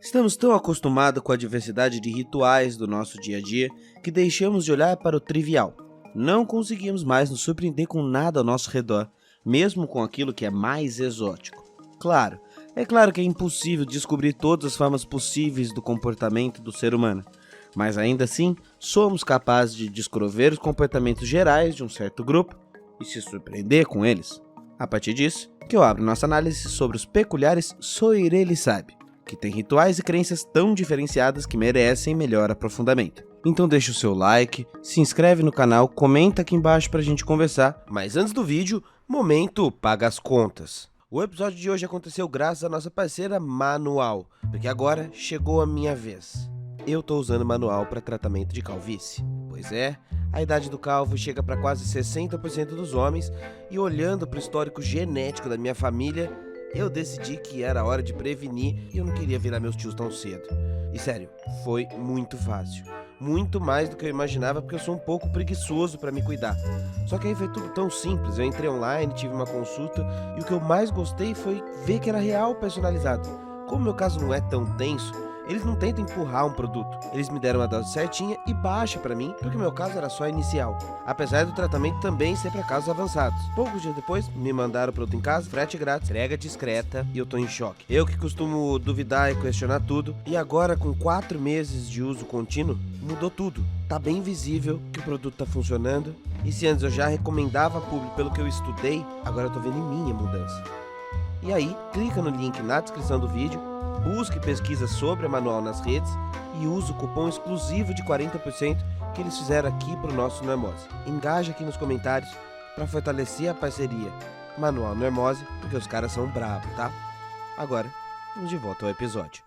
Estamos tão acostumados com a diversidade de rituais do nosso dia a dia que deixamos de olhar para o trivial. Não conseguimos mais nos surpreender com nada ao nosso redor, mesmo com aquilo que é mais exótico. É claro que é impossível descobrir todas as formas possíveis do comportamento do ser humano, mas ainda assim somos capazes de descrever os comportamentos gerais de um certo grupo e se surpreender com eles. A partir disso, que eu abro nossa análise sobre os peculiares Soirelisabe, que tem rituais e crenças tão diferenciadas que merecem melhor aprofundamento. Então deixa o seu like, se inscreve no canal, comenta aqui embaixo pra gente conversar. Mas antes do vídeo, momento paga as contas. O episódio de hoje aconteceu graças à nossa parceira Manual, porque agora chegou a minha vez. Eu tô usando Manual para tratamento de calvície. Pois é, a idade do calvo chega para quase 60% dos homens e olhando para o histórico genético da minha família, eu decidi que era hora de prevenir e eu não queria virar meus tios tão cedo. E sério, foi muito fácil. Muito mais do que eu imaginava, porque eu sou um pouco preguiçoso para me cuidar. Só que aí foi tudo tão simples, eu entrei online, tive uma consulta e o que eu mais gostei foi ver que era real personalizado. Como meu caso não é tão tenso, eles não tentam empurrar um produto. Eles me deram a dose certinha e baixa pra mim, porque meu caso era só inicial. Apesar do tratamento também ser para casos avançados. Poucos dias depois, me mandaram o produto em casa, frete grátis, entrega discreta e eu tô em choque. Eu que costumo duvidar e questionar tudo, e agora com 4 meses de uso contínuo, mudou tudo. Tá bem visível que o produto tá funcionando, e se antes eu já recomendava a público pelo que eu estudei, agora eu tô vendo em mim a mudança. E aí, clica no link na descrição do vídeo, busque pesquisa sobre a Manual nas redes e use o cupom exclusivo de 40% que eles fizeram aqui para o nosso Normose. Engaja aqui nos comentários para fortalecer a parceria Manual Normose, porque os caras são bravos, tá? Agora, vamos de volta ao episódio.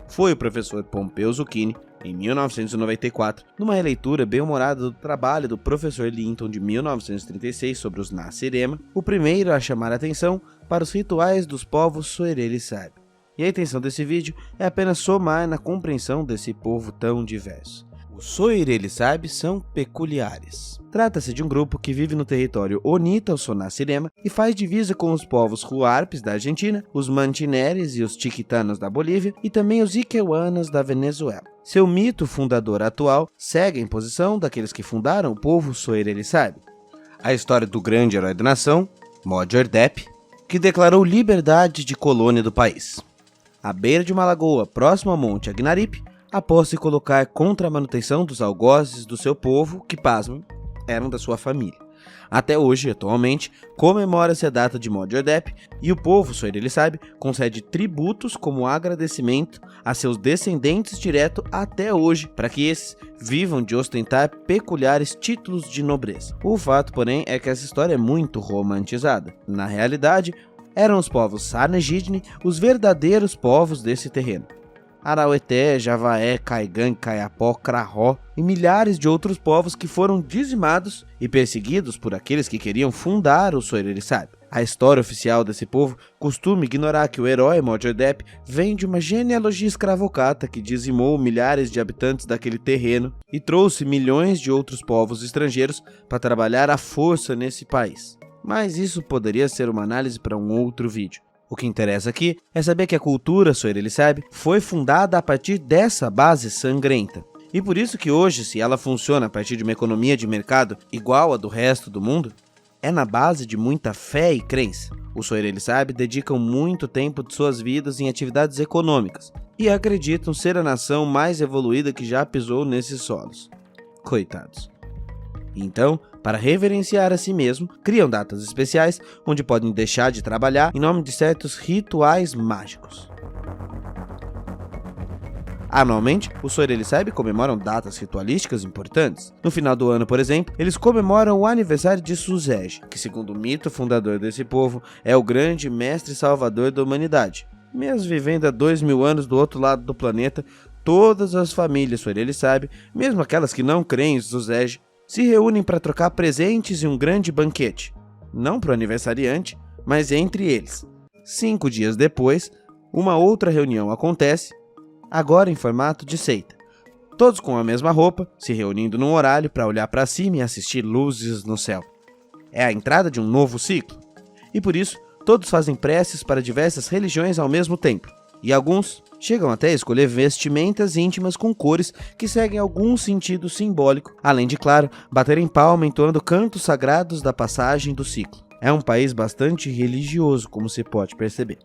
Foi o professor Pompeu Zucchini, em 1994, numa releitura bem-humorada do trabalho do professor Linton de 1936 sobre os Nasirema, o primeiro a chamar a atenção para os rituais dos povos Soirelisabe. E a intenção desse vídeo é apenas somar na compreensão desse povo tão diverso. Os Soirelisabe são peculiares. Trata-se de um grupo que vive no território Onita, o Sonasirema, e faz divisa com os povos Huarpes da Argentina, os Mantineres e os Chiquitanos da Bolívia, e também os Iqueuanas da Venezuela. Seu mito fundador atual segue a imposição daqueles que fundaram o povo Soirelisabe. A história do grande herói da nação, Mojordep, que declarou liberdade de colônia do país. À beira de uma lagoa próxima ao Monte Agnaripe, após se colocar contra a manutenção dos algozes do seu povo, que, pasmem, eram da sua família. Até hoje, atualmente, comemora-se a data de Mojordep e o povo Soirelisabe concede tributos como agradecimento a seus descendentes direto até hoje, para que esses vivam de ostentar peculiares títulos de nobreza. O fato, porém, é que essa história é muito romantizada. Na realidade, eram os povos Sarnegidne os verdadeiros povos desse terreno. Araueté, Javaé, Caigan, Caiapó, Craró e milhares de outros povos que foram dizimados e perseguidos por aqueles que queriam fundar o Soirelisabe. A história oficial desse povo costuma ignorar que o herói Mojordep vem de uma genealogia escravocrata que dizimou milhares de habitantes daquele terreno e trouxe milhões de outros povos estrangeiros para trabalhar à força nesse país. Mas isso poderia ser uma análise para um outro vídeo. O que interessa aqui é saber que a cultura Soirelisabe foi fundada a partir dessa base sangrenta. E por isso que hoje, se ela funciona a partir de uma economia de mercado igual a do resto do mundo, é na base de muita fé e crença. Os Soirelisabe dedicam muito tempo de suas vidas em atividades econômicas e acreditam ser a nação mais evoluída que já pisou nesses solos. Coitados. Então, para reverenciar a si mesmo, criam datas especiais onde podem deixar de trabalhar em nome de certos rituais mágicos. Anualmente, os Soirelisabe comemoram datas ritualísticas importantes. No final do ano, por exemplo, eles comemoram o aniversário de Suzege, que segundo o mito fundador desse povo, é o grande mestre salvador da humanidade. Mesmo vivendo há 2000 anos do outro lado do planeta, todas as famílias Soirelisabe, mesmo aquelas que não creem em Suzege, se reúnem para trocar presentes e um grande banquete, não para o aniversariante, mas entre eles. 5 dias depois, uma outra reunião acontece, agora em formato de seita. Todos com a mesma roupa, se reunindo num horário para olhar para cima e assistir luzes no céu. É a entrada de um novo ciclo. E por isso, Todos fazem preces para diversas religiões ao mesmo tempo, e alguns chegam até a escolher vestimentas íntimas com cores que seguem algum sentido simbólico, além de, claro, baterem palma entoando cantos sagrados da passagem do ciclo. É um país bastante religioso, como se pode perceber.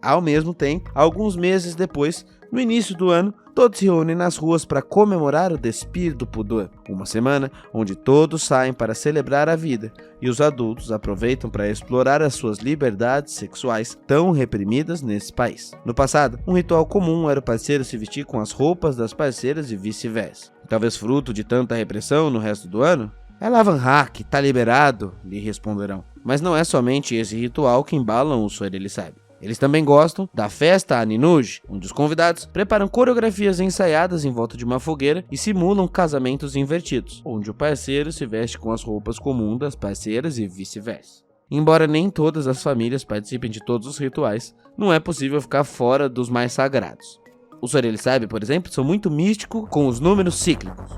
Ao mesmo tempo, alguns meses depois, no início do ano, todos se reúnem nas ruas para comemorar o Despir do Pudor, uma semana onde todos saem para celebrar a vida e os adultos aproveitam para explorar as suas liberdades sexuais tão reprimidas nesse país. No passado, um ritual comum era o parceiro se vestir com as roupas das parceiras e vice-versa. Talvez fruto de tanta repressão no resto do ano? É Lavanhaque, tá liberado, lhe responderão. Mas não é somente esse ritual que embalam o Soerelli-Sabe. Eles também gostam da festa Aninuj, onde os convidados preparam coreografias ensaiadas em volta de uma fogueira e simulam casamentos invertidos, onde o parceiro se veste com as roupas comuns das parceiras e vice-versa. Embora nem todas as famílias participem de todos os rituais, não é possível ficar fora dos mais sagrados. O Soerelli-Sabe, por exemplo, são muito místicos com os números cíclicos.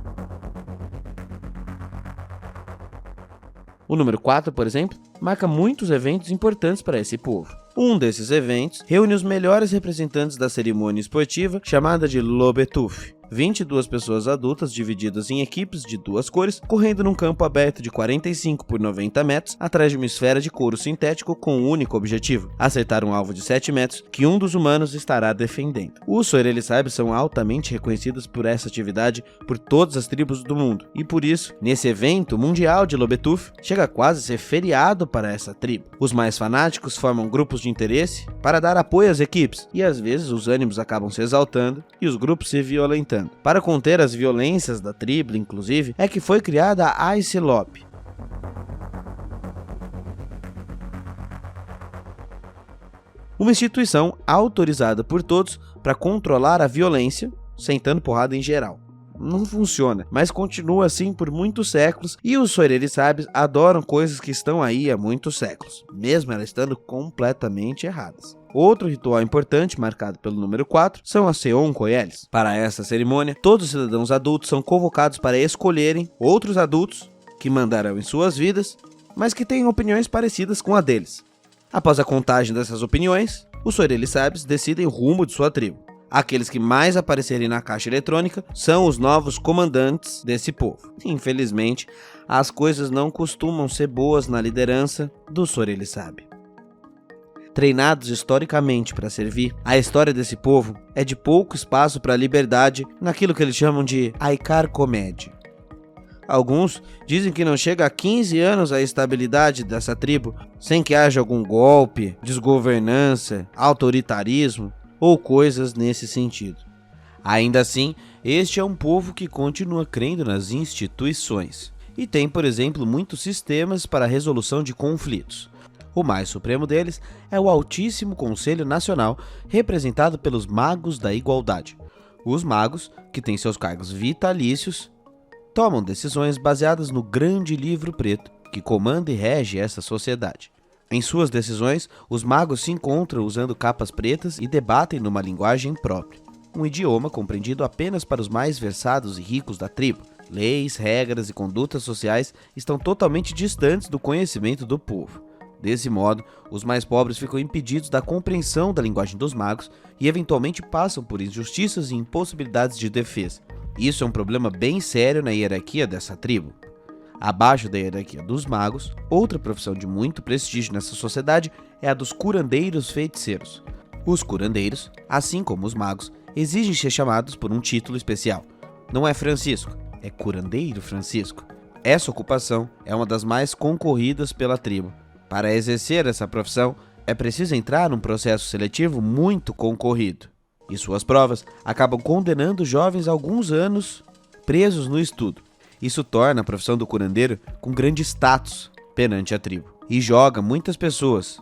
O número 4, por exemplo, marca muitos eventos importantes para esse povo. Um desses eventos reúne os melhores representantes da cerimônia esportiva chamada de Lobetuf. 22 pessoas adultas divididas em equipes de duas cores, correndo num campo aberto de 45 por 90 metros, atrás de uma esfera de couro sintético com um único objetivo: acertar um alvo de 7 metros que um dos humanos estará defendendo. Os Soerelli-Sabe são altamente reconhecidos por essa atividade por todas as tribos do mundo, e por isso, nesse evento mundial de Lobetuf, chega quase a ser feriado para essa tribo. Os mais fanáticos formam grupos de interesse para dar apoio às equipes, e às vezes os ânimos acabam se exaltando e os grupos se violentando. Para conter as violências da tribo, inclusive, é que foi criada a ICELOP. Uma instituição autorizada por todos para controlar a violência, sentando porrada em geral. Não funciona, mas continua assim por muitos séculos, e os Soerelli-Sabes adoram coisas que estão aí há muitos séculos, mesmo elas estando completamente erradas. Outro ritual importante, marcado pelo número 4, são as Seon Koyelis. Para essa cerimônia, todos os cidadãos adultos são convocados para escolherem outros adultos que mandarão em suas vidas, mas que tenham opiniões parecidas com a deles. Após a contagem dessas opiniões, os Soerelli-Sabes decidem o rumo de sua tribo. Aqueles que mais aparecerem na caixa eletrônica são os novos comandantes desse povo. Infelizmente, as coisas não costumam ser boas na liderança do Soerelli-Sabe. Treinados historicamente para servir, a história desse povo é de pouco espaço para a liberdade naquilo que eles chamam de Aikar Comédia. Alguns dizem que não chega a 15 anos a estabilidade dessa tribo sem que haja algum golpe, desgovernança, autoritarismo ou coisas nesse sentido. Ainda assim, este é um povo que continua crendo nas instituições e tem, por exemplo, muitos sistemas para a resolução de conflitos. O mais supremo deles é o Altíssimo Conselho Nacional, representado pelos Magos da Igualdade. Os magos, que têm seus cargos vitalícios, tomam decisões baseadas no Grande Livro Preto, que comanda e rege essa sociedade. Em suas decisões, os magos se encontram usando capas pretas e debatem numa linguagem própria, um idioma compreendido apenas para os mais versados e ricos da tribo. Leis, regras e condutas sociais estão totalmente distantes do conhecimento do povo. Desse modo, os mais pobres ficam impedidos da compreensão da linguagem dos magos e eventualmente passam por injustiças e impossibilidades de defesa. Isso é um problema bem sério na hierarquia dessa tribo. Abaixo da hierarquia dos magos, outra profissão de muito prestígio nessa sociedade é a dos curandeiros feiticeiros. Os curandeiros, assim como os magos, exigem ser chamados por um título especial. Não é Francisco, é Curandeiro Francisco. Essa ocupação é uma das mais concorridas pela tribo. Para exercer essa profissão, é preciso entrar num processo seletivo muito concorrido. E suas provas acabam condenando jovens a alguns anos presos no estudo. Isso torna a profissão do curandeiro com grande status perante a tribo. E joga muitas pessoas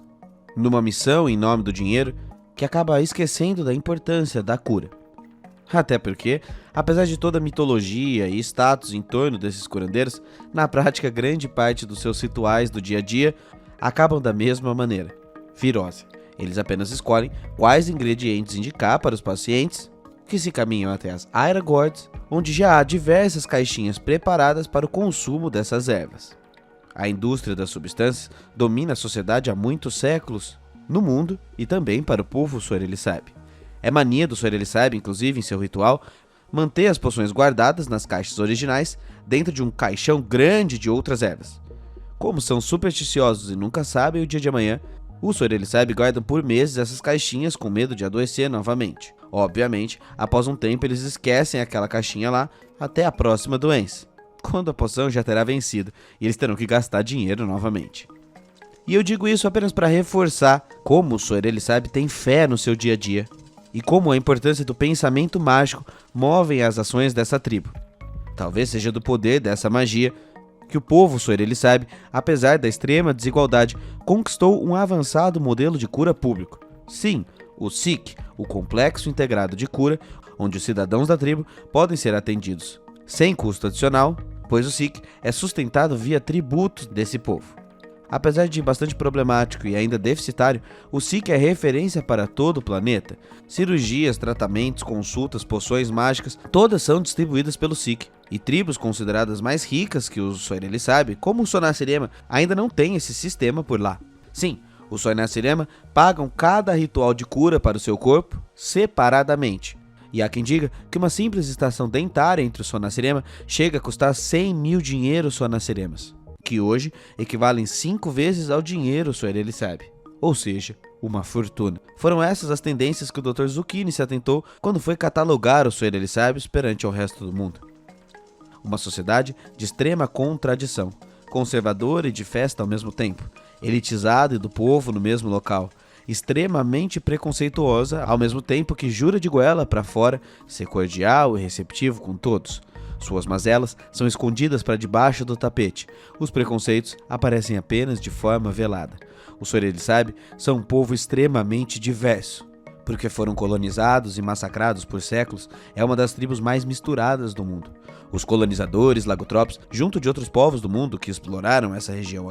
numa missão em nome do dinheiro que acaba esquecendo da importância da cura. Até porque, apesar de toda a mitologia e status em torno desses curandeiros, na prática grande parte dos seus rituais do dia a dia acabam da mesma maneira, virose. Eles apenas escolhem quais ingredientes indicar para os pacientes, que se caminham até as Aira Gourds, onde já há diversas caixinhas preparadas para o consumo dessas ervas. A indústria das substâncias domina a sociedade há muitos séculos no mundo e também para o povo Sorelli-Sabe. É mania do Sorelli-Sabe, inclusive em seu ritual, manter as poções guardadas nas caixas originais dentro de um caixão grande de outras ervas. Como são supersticiosos e nunca sabem o dia de amanhã, os Sorelli-Sabe guardam por meses essas caixinhas com medo de adoecer novamente. Obviamente, após um tempo eles esquecem aquela caixinha lá até a próxima doença, quando a poção já terá vencido e eles terão que gastar dinheiro novamente. E eu digo isso apenas para reforçar como o Sorelli-Sabe tem fé no seu dia a dia e como a importância do pensamento mágico movem as ações dessa tribo. Talvez seja do poder dessa magia que o povo Sorelli-Sabe, apesar da extrema desigualdade, conquistou um avançado modelo de cura público. Sim, o SIC, o Complexo Integrado de Cura, onde os cidadãos da tribo podem ser atendidos sem custo adicional, pois o SIC é sustentado via tributos desse povo. Apesar de bastante problemático e ainda deficitário, o SIC é referência para todo o planeta. Cirurgias, tratamentos, consultas, poções mágicas, todas são distribuídas pelo SIC. E tribos consideradas mais ricas que os Sorelli-Sabe, como o Sonacerema, ainda não têm esse sistema por lá. Sim, os Sonacerema pagam cada ritual de cura para o seu corpo separadamente. E há quem diga que uma simples estação dentária entre os Sonacerema chega a custar 100 mil dinheiros Sonaceremas, que hoje equivalem 5 vezes ao dinheiro Sorelli-Sabe, ou seja, uma fortuna. Foram essas as tendências que o Dr. Zucchini se atentou quando foi catalogar os Sorelli-Sabes perante ao resto do mundo. Uma sociedade de extrema contradição, conservadora e de festa ao mesmo tempo, elitizada e do povo no mesmo local, extremamente preconceituosa ao mesmo tempo que jura de goela para fora ser cordial e receptivo com todos. Suas mazelas são escondidas para debaixo do tapete. Os preconceitos aparecem apenas de forma velada. Os Sorelli-Sabe são um povo extremamente diverso. Porque foram colonizados e massacrados por séculos, é uma das tribos mais misturadas do mundo. Os colonizadores lagotrópicos, junto de outros povos do mundo que exploraram essa região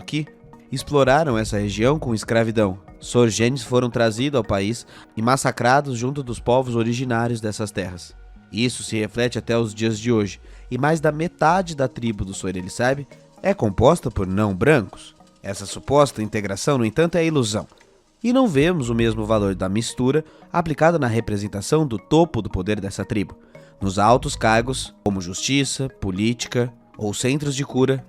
com escravidão. Sorgenes foram trazidos ao país e massacrados junto dos povos originários dessas terras. Isso se reflete até os dias de hoje, e mais da metade da tribo do Sorelli-Sabe é composta por não brancos. Essa suposta integração, no entanto, é ilusão. E não vemos o mesmo valor da mistura aplicada na representação do topo do poder dessa tribo. Nos altos cargos, como justiça, política ou centros de cura,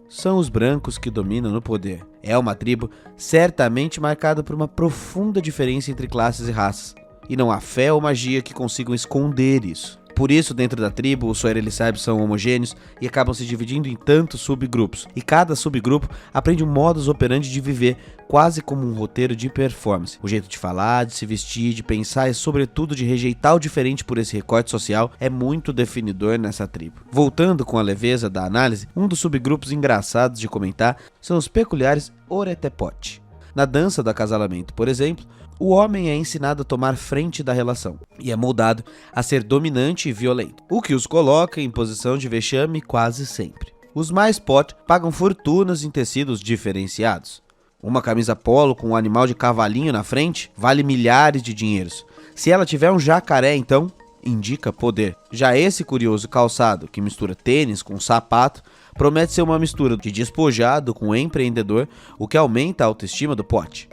são os brancos que dominam no poder. É uma tribo certamente marcada por uma profunda diferença entre classes e raças, e não há fé ou magia que consigam esconder isso. Por isso, dentro da tribo, os Sorelli-Sabe são homogêneos e acabam se dividindo em tantos subgrupos. E cada subgrupo aprende um modus operandi de viver, quase como um roteiro de performance. O jeito de falar, de se vestir, de pensar e, sobretudo, de rejeitar o diferente por esse recorte social é muito definidor nessa tribo. Voltando com a leveza da análise, um dos subgrupos engraçados de comentar são os peculiares Oretepote. Na dança do acasalamento, por exemplo, o homem é ensinado a tomar frente da relação e é moldado a ser dominante e violento, o que os coloca em posição de vexame quase sempre. Os mais pot pagam fortunas em tecidos diferenciados. Uma camisa polo com um animal de cavalinho na frente vale milhares de dinheiros. Se ela tiver um jacaré, então, indica poder. Já esse curioso calçado, que mistura tênis com sapato, promete ser uma mistura de despojado com empreendedor, o que aumenta a autoestima do pote.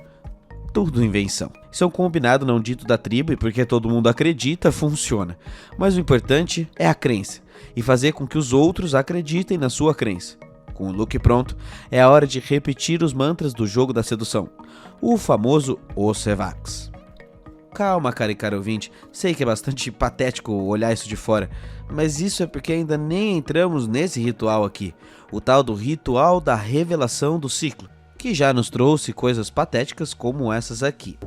Tudo invenção. Isso é um combinado não dito da tribo e porque todo mundo acredita, funciona. Mas o importante é a crença e fazer com que os outros acreditem na sua crença. Com o look pronto, é a hora de repetir os mantras do jogo da sedução, o famoso Osevax. Calma, cara e cara ouvinte, sei que é bastante patético olhar isso de fora, mas isso é porque ainda nem entramos nesse ritual aqui, o tal do ritual da revelação do ciclo, que já nos trouxe coisas patéticas como essas aqui.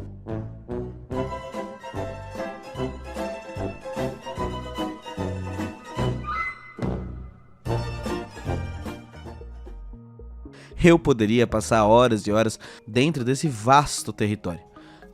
Eu poderia passar horas e horas dentro desse vasto território,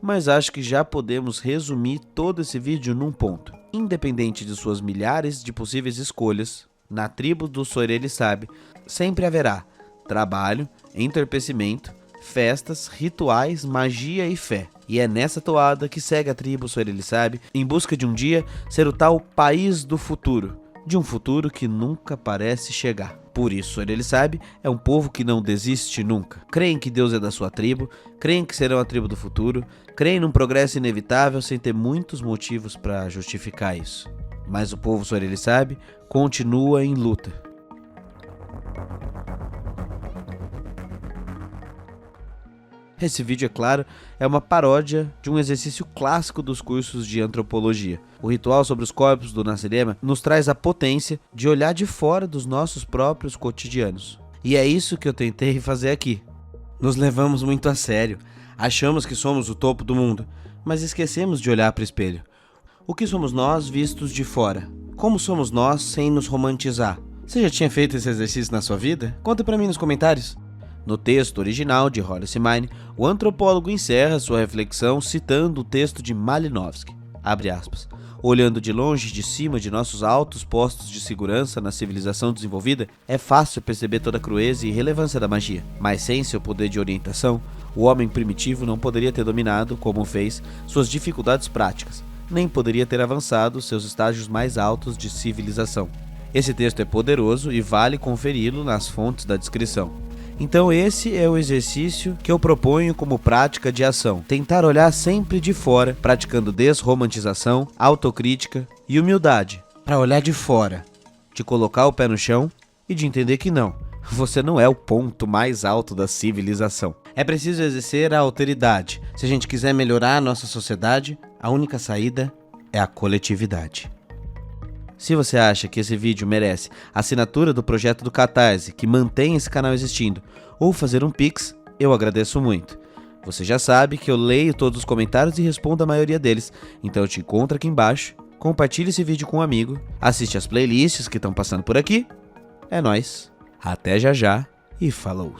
mas acho que já podemos resumir todo esse vídeo num ponto. Independente de suas milhares de possíveis escolhas, na tribo do Sorelli-Sabe sempre haverá trabalho, entorpecimento, festas, rituais, magia e fé. E é nessa toada que segue a tribo Sorelli-Sabe em busca de um dia ser o tal país do futuro, de um futuro que nunca parece chegar. Por isso, ele sabe, é um povo que não desiste nunca. Creem que Deus é da sua tribo, creem que serão a tribo do futuro, creem num progresso inevitável sem ter muitos motivos para justificar isso. Mas o povo, só ele sabe, continua em luta. Esse vídeo, é claro, é uma paródia de um exercício clássico dos cursos de antropologia. O ritual sobre os corpos do Nascirema nos traz a potência de olhar de fora dos nossos próprios cotidianos. E é isso que eu tentei fazer aqui. Nos levamos muito a sério, achamos que somos o topo do mundo, mas esquecemos de olhar para o espelho. O que somos nós vistos de fora? Como somos nós sem nos romantizar? Você já tinha feito esse exercício na sua vida? Conta para mim nos comentários. No texto original de Horace Mann, o antropólogo encerra sua reflexão citando o texto de Malinowski, abre aspas, olhando de longe e de cima de nossos altos postos de segurança na civilização desenvolvida, é fácil perceber toda a crueza e relevância da magia, mas sem seu poder de orientação, o homem primitivo não poderia ter dominado, como fez, suas dificuldades práticas, nem poderia ter avançado seus estágios mais altos de civilização. Esse texto é poderoso e vale conferi-lo nas fontes da descrição. Então esse é o exercício que eu proponho como prática de ação. Tentar olhar sempre de fora, praticando desromantização, autocrítica e humildade. Para olhar de fora, de colocar o pé no chão e de entender que não, você não é o ponto mais alto da civilização. É preciso exercer a alteridade. Se a gente quiser melhorar a nossa sociedade, a única saída é a coletividade. Se você acha que esse vídeo merece a assinatura do projeto do Catarse, que mantém esse canal existindo, ou fazer um Pix, eu agradeço muito. Você já sabe que eu leio todos os comentários e respondo a maioria deles, então eu te encontro aqui embaixo, compartilhe esse vídeo com um amigo, assiste as playlists que estão passando por aqui. É nóis, até já já e falou!